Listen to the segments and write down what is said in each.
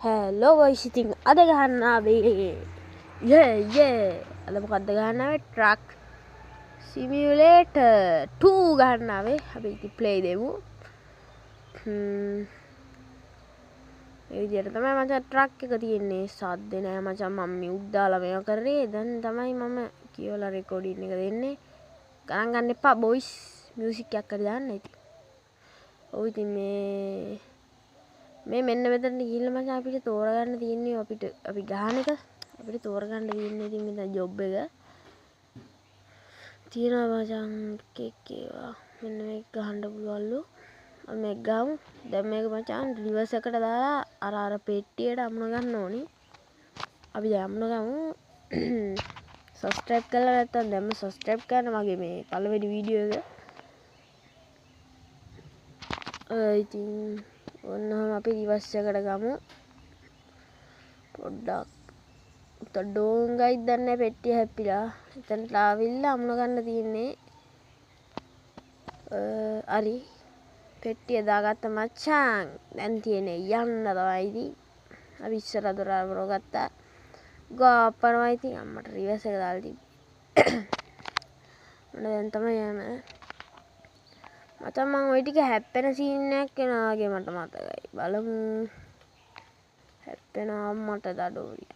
Hello guys, ඉතින් අද ගහන්න ආවේ අද මොකක්ද ගහන්න ආවේ Truck Simulator 2 ගහන්න ආවේ. අපි ඉතින් play දෙමු. ඒ විදිහට තමයි මචං truck එක තියෙන්නේ. සද්ද නෑ මචං. මම mute දාලා මේවා කරේ. දැන් තමයි මම කියලා recording එක දෙන්නේ. ගණන් ගන්න එපා boys. music එකක් හරි දාන්න ඉතින්. ඔව් ඉතින් මේ මෙන්න මෙතන ගිහිල්ලා මචං අපිට තෝරගන්න තියෙන්නේ අපි ගහන එක අපිට තෝරගන්න තියෙන්නේ ඉතින් මෙතන ජොබ් එක තියෙනවා මචං ඒවා මෙන්න මේක ගහන්න පුළුවන්ලු අපි මේක ගමු දැන් මේක මචං රිවර්ස් එකට දාලා අර පෙට්ටියට අමුණ ගන්න ඕනි අපි දැන් අමුණ ගමු subscribe කරලා නැත්නම් දැන්ම subscribe කරන්න මගේ මේ පළවෙනි වීඩියෝ එක ඉතින් ඔන්නම අපි රිවර්ස් එකට ගමු පොඩ්ඩක් තඩෝංගයි දන්නේ පෙට්ටිය හැප්පිලා එතනට ආවිල්ලා අමුණ ගන්න තියෙන්නේ හරි පෙට්ටිය දාගත්ත මචං දැන් තියෙන්නේ යන්න තමයි ඉතින් අපි ඉස්සර දොර අරවර ගත්තා ගාපනවා ඉතින් අම්මට රිවර්ස් එක දාලා තිබ්බා දැන් තමයි යන්නේ මචං මම ওই ටික හැප්පෙන සීන් එකක් එනවා වගේ මට මතකයි බලමු හැප්පෙනවා මට දඩෝරිය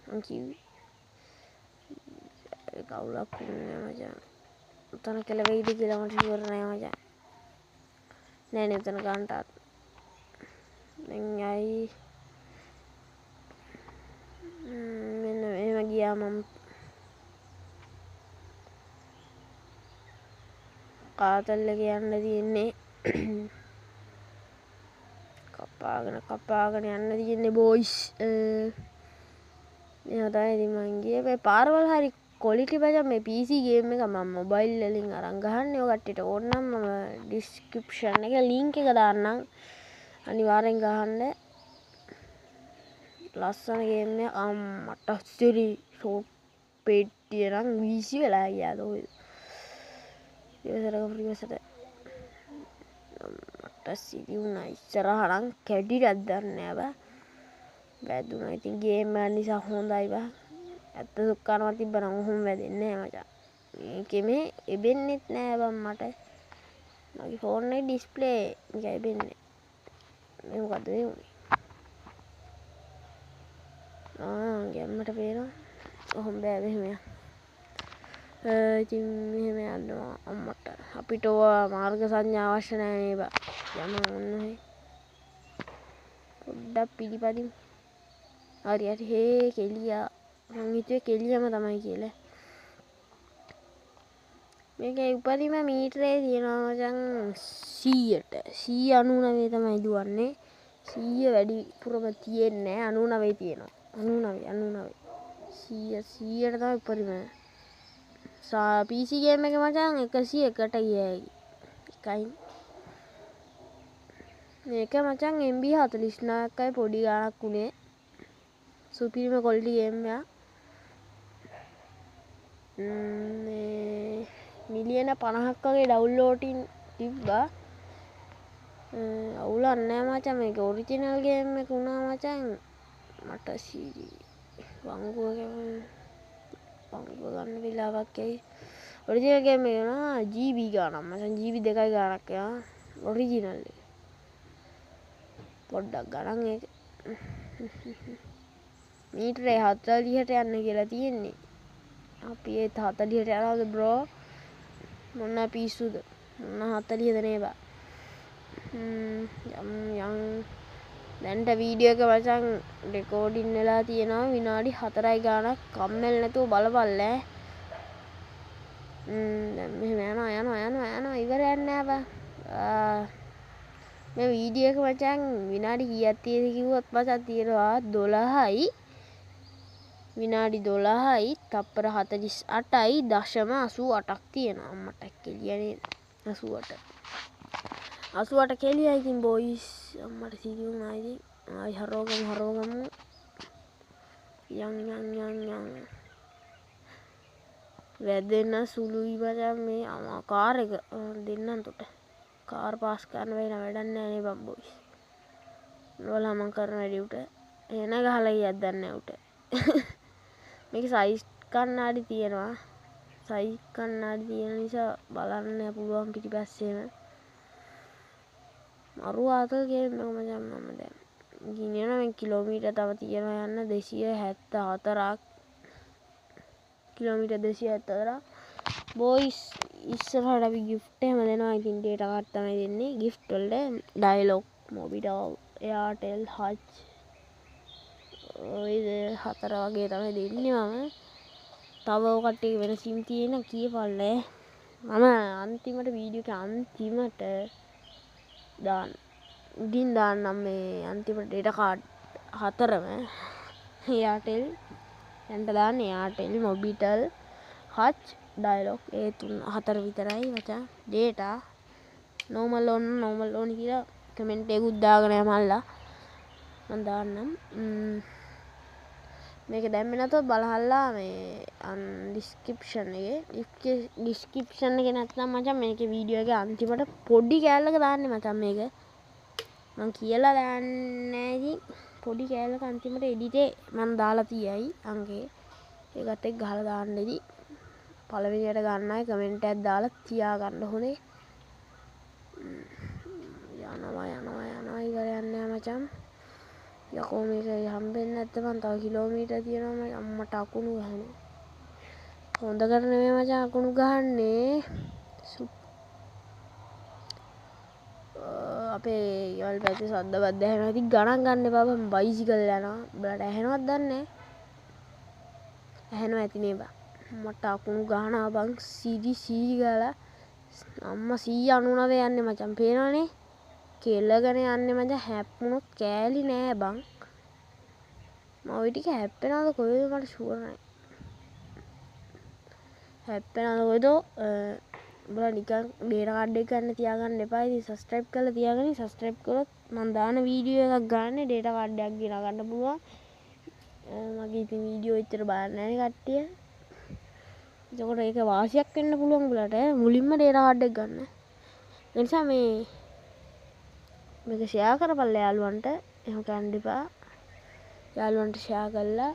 මං කිව්වේ කවුලක් නෑ මචං උතන කෙලවෙයිද කියලා මට ෂුවර් නෑ මචං නෑනේ උතන ගන්නට දැන් යයි මෙන්න එහෙම ගියා මම කාතල් එක යන්න තියෙන්නේ කපාගෙන යන්න තියෙන්නේ බොයිස් මේ තමයි ඉතින් මං ගියේ මේ පාරවල් හරි quality මචං මේ PC game එක මම mobile වලින් අරන් ගහන්නේ ඔය කට්ටියට ඕන නම් මම description එකේ link එක දාන්නම් අනිවාර්යෙන් ගහන්න ලස්සන game එක අම්මට සිරි ෂෝට් පෙට්ටිය නම් වීසි වෙලා ගියාද ඔය ඉවසට මට සිරි වුණා ඉස්සරහා නම් කැඩිරක් දන්නේ නැහැ වැදුනා ඉතින් ගේම් එක නිසා හොඳයි බා ඇත්ත දුක්කනවා තිබ්බනම් ඔහොම වැදෙන්නේ නැහැ මචං මේකේ මේ එබෙන්නෙත් නැහැ බං මට මගේ ෆෝන් එකේ ඩිස්ප්ලේ එක එබෙන්නේ මේ මොකද මේ උනේ ගැම්මට පේනවා ඔහොම බෑ මෙහෙම ඉතින් මෙහෙම යනවා අම්මට අපිට ඔය මාර්ග සංඥා අවශ්‍ය නැහැ නේ බා යම ඔන්නේ පොඩ්ඩක් පිළිපදින් හරි හේ කෙලියා මං හිතුවේ කෙලියම තමයි කියලා මේකේ උපරිම මීටරේ තියෙනවා මචං 100ට 199 තමයි දුවන්නේ 100 වැඩිපුරම තියෙන්නේ 99 තියෙනවා 99 100ට තමයි උපරිම PC game එක මචං 101ට ගියයි එකයි මේක මචං MB 49යි පොඩි ගාණක් උනේ සුපිරිම quality game එක මිලියන 50ක් වගේ ඩවුන්ලෝඩින් තිබ්බා අවුලක් නෑ මචං මේක ඔරිජිනල් ගේම් එක වුණා මචං මට වංගුව ගන්න වෙලාවක් ඇයි ඔරිජිනල් ගේම් එක නා GB ගානක් මචං GB 2යි ගානක් යනවා ඔරිජිනල් එක පොඩ්ඩක් ගණන් ඒක මීටරේ 40ට යන්න කියලා තියෙන්නේ අපි ඒ 40ට යනවාද බ්‍රෝ මොන පිස්සුද මොන 40ද නේ බා යම් දැන්ට වීඩියෝ එක මචං රෙකෝඩින් වෙලා තියෙනවා විනාඩි 4යි ගානක් කම්මැල් නැතුව බලපල්ලා දැන් මෙහෙම යනවා ඉවරයක් නෑ බා මේ වීඩියෝ එක මචං විනාඩි කීයක් තියෙද කිව්වොත් මචං තියෙනවා 12යි විනාඩි 12යි තප්පර 48යි 0.88ක් තියෙනවා අම්මට කෙලිය නේද 88 කෙලියයි ඉතින් බොයිස් අම්මට සිරි වුණා ඉතින් ආයි හරවගමු යන් වැදෙන සුළුයි මචං මේ කාර් එක දෙන්නන්තොට කාර් පාස් කරන්න වෙන වැඩක් නැහැ නේ බම් බොයිස් ඔයාලා මම කරන වැඩි උට එන ගහලා ගියත් දන්නේ නැහැ උට. මේක සයිස් කන්නාඩි තියෙනවා. සයිස් කන්නාඩි තියෙන නිසා බලන්න පුළුවන් පිටිපස්සේම. මරු ආතල් ගේම් එක මචං මම දැන් ගිනියන මේ කිලෝමීටර් තව තියෙනවා යන්න 274ක් කිලෝමීටර් 274ක් බොයිස් ඉස්සරහට අපි gift එහෙම දෙනවා. ඉතින් data card තමයි දෙන්නේ. gift වලට dialog mobitel airtel hutch ඔය හතර වගේ තමයි දෙන්නේ මම. තව ඔය කට්ටිය වෙන sim තියෙන කියපල්ලේ. මම අන්තිමට වීඩියෝ එක අන්තිමට දාන්න උඩින් දාන්නම් මේ අන්තිමට data card හතරම airtel දැන්ට දාන්නේ airtel mobitel hutch dialog ඒ තුන හතර විතරයි මචං. data normal on කියලා කමෙන්ට් එකකුත් දාගෙන යමල්ලා මම දාන්නම්. මේක දැම්මේ නැතොත් බලහල්ලා මේ ඩිස්ක්‍රිප්ෂන් එකේ නැත්නම් මචං මේකේ වීඩියෝ එකේ අන්තිමට පොඩි කෑල්ලක දාන්නේ මචං. මේක මම කියලා දාන්නේ ඉතින් පොඩි කෑල්ලක අන්තිමට එඩිටේ මම දාලා තියයි අංකේ ඒකත් එක්ක ගහලා දාන්න. ඉතින් පළවෙනියට ගන්න අය කමෙන්ට් එකක් දාලා තියා ගන්න හොඳේ. යනවා ඉවර යන්නේ මචං. යකෝ මේක හම්බෙන්නේ නැත්නම් තව කිලෝමීටර් තියෙනවා මම අම්මට අකුණු ගහනවා. හොඳ කර නෙමෙයි මචං අකුණු ගහන්නේ. අපේ යාල් පැත්තේ සද්ද බද්ද ඇහෙනවා. ඉතින් ගණන් ගන්න එපා මම බයිසිකල් යනවා. උඹලට ඇහෙනවද දන්නේ නැහැ. ඇහෙනවා ඇති නේ බං. මට අකුණු ගහනවා බං සීරි ගාලා. අම්මා 199 යන්නේ මචං පේනවනේ. කෙලගෙන යන්නේ මචං හැප්පුණොත් කෑලි නෑ බං. මම ওই ටික හැප්පෙනවද කොහෙද මට ෂුවර් නෑ. හැප්පෙනවද කොහෙද? උඹලා නිකන් data card එක ගන්න තියාගන්න එපා. ඉතින් subscribe කරලා තියාගන්න. subscribe කරොත් මම දාන වීඩියෝ එකක් ගන්න data card එකක් ගෙනා ගන්න පුළුවන්. මගේ ඉතින් වීඩියෝ එච්චර බලන්නේ නැහැ කට්ටිය. ඒකට ඒක වාසියක් වෙන්න පුළුවන් උඹලට. මුලින්ම data card එක ගන්න. ඒ නිසා මේක ෂෙයා කරපල්ලා යාළුවන්ට. එහෙම කරන්න එපා. යාළුවන්ට ෂෙයා කරලා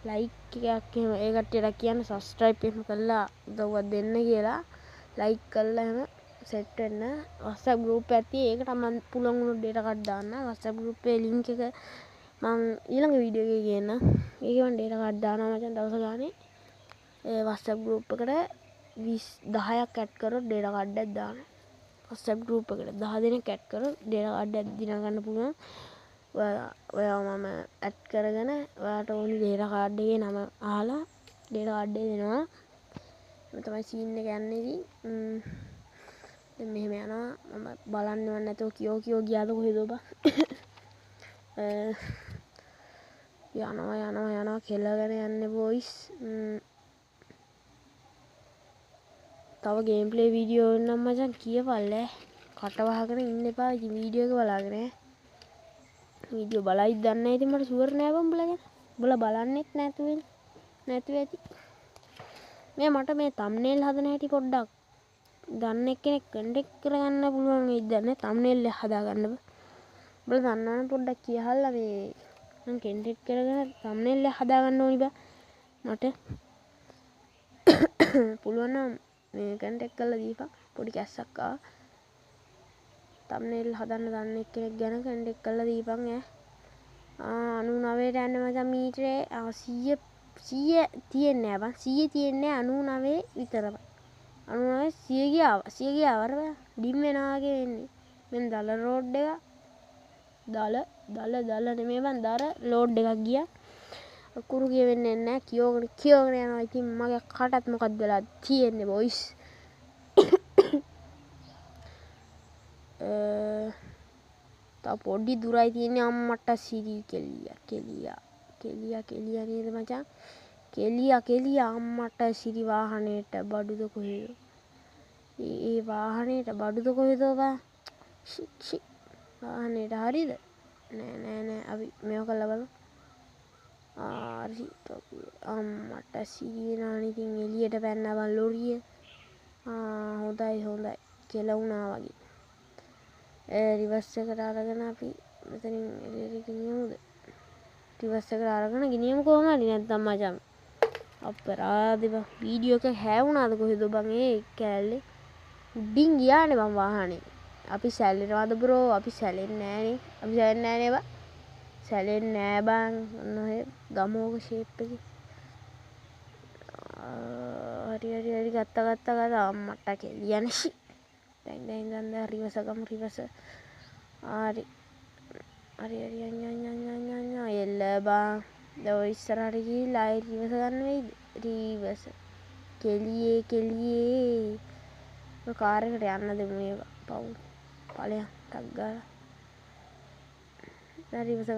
ලයික් එකක් එහෙම ඒ කට්ටියට කියන්න subscribe එහෙම කරලා උදව්වක් දෙන්න කියලා. ලයික් කරලා එහෙම සෙට් වෙන්න. WhatsApp group එකක් තියෙයි. ඒකට මම පුළුවන් වුණොත් data card දාන්න. WhatsApp group එකේ link එක මම ඊළඟ වීඩියෝ එකේ කියන්න. ඒකේ මම data card දානවා මචං දවස් ගානේ. ඒ WhatsApp group එකට 10ක් ඇඩ් කරොත් data card එකක් දාන්න. WhatsApp group එකට 10 දෙනෙක් ඇඩ් කරොත් data card එකක් දිනා ගන්න පුළුවන්. ඔයා මම ඇඩ් කරගෙන ඔයාට ඕනි data card එකේ නම අහලා data card එක දෙනවා. මේ තමයි scene එක යන්නේ ඉතින්. දැන් මෙහෙම යනවා. මම බලන්නව නැතෝ කියෝ ගියාද කොහෙද බං. යනවා කෙලගෙන යන්නේ බොයිස්. තව ගේම් ප්ලේ වීඩියෝ එන්නම් මචං කියපල්ලේ. කට වහගෙන ඉන්න එපා. ඉතින් වීඩියෝ එක බලාගෙන වීඩියෝ බලයිද දන්නේ නැහැ. ඉතින් මට ෂුවර් නෑ බං උඹලා ගැන. උඹලා බලන්නෙත් නැතුව ඇති. මේ මට මේ thumbnail හදන හැටි පොඩ්ඩක් දන්න එක්කෙනෙක් කන්ටැක්ට් කරගන්න පුළුවන් වෙයිද දන්නේ. thumbnail එක හදාගන්න බෑ. උඹලා දන්නවනම් පොඩ්ඩක් කියහල්ලා මේ මම කන්ටැක්ට් කරගෙන thumbnail එක හදාගන්න ඕනි බෑ. මට පුළුවන් නම් මේ කන්ටැක්ට් කරලා දීපන්. පොඩි කැස්සක් ආවා. thumbnail හදන්න දන්න එක්කෙනෙක් ගැන කන්ටැක්ට් කරලා දීපන් ඈ. 99ට යන්න මචං මීටරේ 100 තියෙන්නේ නැහැ බං. 100 තියෙන්නේ 99 විතරයි. 99 100 ගියාවර ඩිම් වෙනවා වගේ වෙන්නේ. මෙන්න දල රෝඩ් එක දල නෙමෙයි බං දර ලෝඩ් එකක් ගියා. අකුරු කියවෙන්නේ නැහැ. කියෝගෙන යනවා. ඉතින් මගේ කටත් මොකක්ද වෙලා තියෙන්නේ බොයිස්. තව පොඩි දුරයි තියෙන්නේ අම්මට සිරි කෙලියා නේද මචං. කෙලියා අම්මට සිරි වාහනේට බඩුද කොහෙද. ඒ වාහනේට බඩුද කොහෙද බං. වාහනේට හරිද නෑ අපි මේව කළා බලමු. හරි අම්මට සිරිනානේ. ඉතින් එළියට පැන්නා බං ලොරිය. හොඳයි කෙල වුණා වගේ. රිවර්ස් එකට අරගෙන අපි මෙතනින් එළියට ගෙනියමුද? රිවර්ස් එකට අරගෙන ගෙනියමු කොහොම හරි නැත්නම් මචං අපරාධේ බං වීඩියෝ එක හැවුණාද කොහෙද බං ඒ කෑල්ලේ උඩින් ගියානේ බං වාහනේ අපි සැලෙනවද බ්‍රෝ අපි සැලෙන්නේ නෑනේ බං සැලෙන්නේ නෑ බං ඔන්න ඔය ගමෝක ෂේප් එකේ හරි ගත්තා මට කෙලියන්නේ දැන් රිවර්ස් ගමු රිවර්ස් හරි යන්න එල්ල බං දැන් ඔය ඉස්සරහට ගිහිල්ලා ආයෙ රිවර්ස් ගන්න වෙයිද රිවර්ස් කෙලියේ ඔය කාර් එකට යන්න දෙමු ඒවා පව් ඵලයන් ටක් ගාලා දැන් රිවර්ස්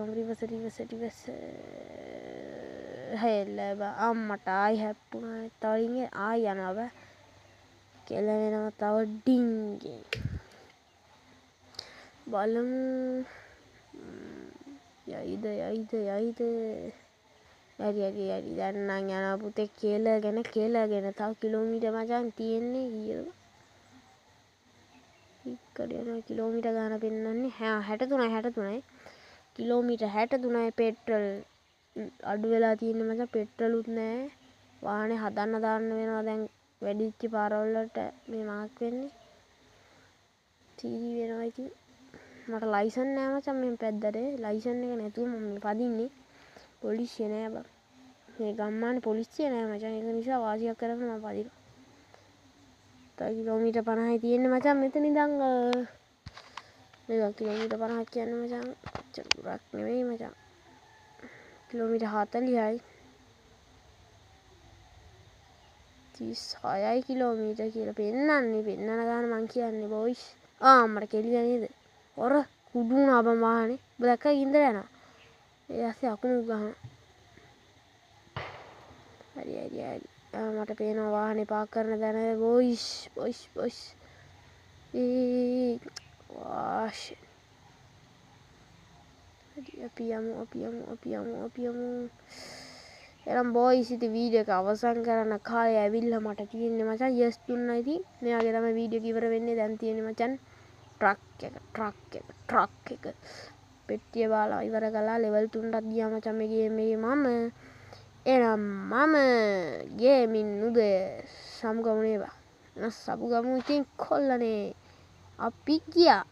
හෙල්ල බං අම්මට ආයි හැප්පුණා තවින් ආයි යනවා බං කෙල වෙනවා තව ඩිංගේ බලමු යයිද හරි දැන් නම් යනවා පුතේ කෙලගෙන තව කිලෝමීටර් මචං තියෙන්නේ කීයද ඉක්කඩ යනවා කිලෝමීටර් ගාන පෙන්නන්නේ 63යි කිලෝමීටර් 63යි පෙට්‍රල් අඩු වෙලා තියෙන්නේ මචං පෙට්‍රලුත් නැහැ වාහනේ හදන්න දාන්න වෙනවා දැන් වැඩිච්ච පාරවල් වලට මේ මාක් වෙන්නේ තීරි වෙනවා ඉතින් මට ලයිසන් නෑ මචං මේ පැද්දට ලයිසන් එක නැතුව මම පදින්නේ පොලිසිය නෑ බං මේ ගම්මානේ පොලිසිය නෑ මචං ඒක නිසා වාසියක් කරගෙන මම පදිනවා තව කිලෝමීටර් 50යි තියෙන්නේ මචං මෙතන ඉඳන් මේක කිලෝමීටර් 50ක් කියන්නේ මචං අච්චර දුරක් නෙවෙයි මචං කිලෝමීටර් 40යි 36යි කිලෝමීටර් කියලා පෙන්නන ගාන මං කියන්නේ බොයිස් මට කෙලිය නේද ඔර කුඩු වුණා බං වාහනේ ඔබ දැක්කා ගින්දර යනවා ඒ ඇස්සේ අකුණු ගහනවා හරි මට පේනවා වාහනේ පාක් කරන තැන බොයිස් වාෂ් අපි යමු එනම් බොයිස් ඉතින් වීඩියෝ එක අවසන් කරන්න කාලය ඇවිල්ලා මට තියෙන්නේ මචං යස් දුන්නා ඉතින් මේ වගේ තමයි වීඩියෝ එක ඉවර වෙන්නේ දැන් තියෙන්නේ මචං ට්‍රක් එක පෙට්ටිය බාලා ඉවර කළා ලෙවල් 3ටත් ගියා මචං මේ ගේම් එකේ මම ගේමින් නුදේ සමුගමුනේ බා සබුගමු ඉතින් කොල්ලනේ අපි ගියා